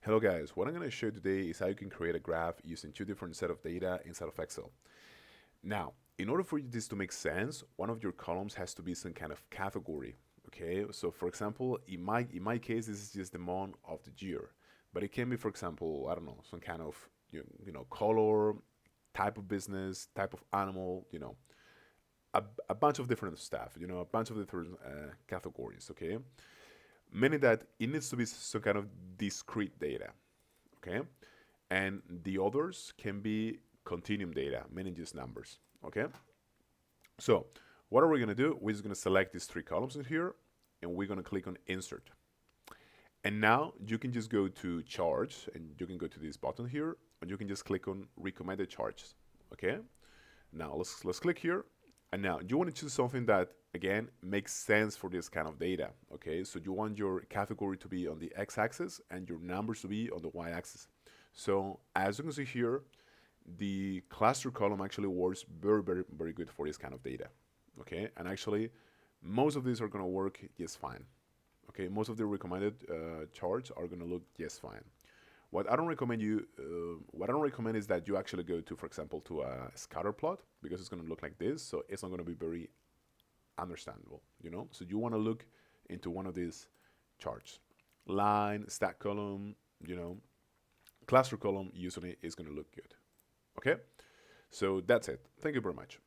Hello guys, what I'm going to show you today is how you can create a graph using two different set of data inside of Excel. Now, in order for this to make sense, one of your columns has to be some kind of category. Okay, so for example, in my case, this is just the month of the year, but it can be, for example, I don't know, some kind of color, type of business, type of animal, a bunch of different stuff, a bunch of different categories. Okay, meaning that it needs to be some kind of discrete data. Okay, and the others can be continuum data, meaning just numbers. Okay, so what are we going to do? We're just going to select these three columns in here, and we're going to click on insert. And now you can just go to charts, and you can go to this button here, and you can just click on recommended charts. Okay, now let's click here, and now you want to choose something that again makes sense for this kind of data. Okay, so you want your category to be on the x-axis and your numbers to be on the y-axis. So as you can see here, the cluster column actually works very good for this kind of data. Okay, and actually most of these are going to work just fine. Okay, most of the recommended charts are going to look just fine. What I don't recommend is that you actually go to, for example, to a scatter plot, because it's going to look like this, so it's not going to be very understandable, So you want to look into one of these charts. Line, stack column, cluster column usually is going to look good. Okay? So that's it. Thank you very much.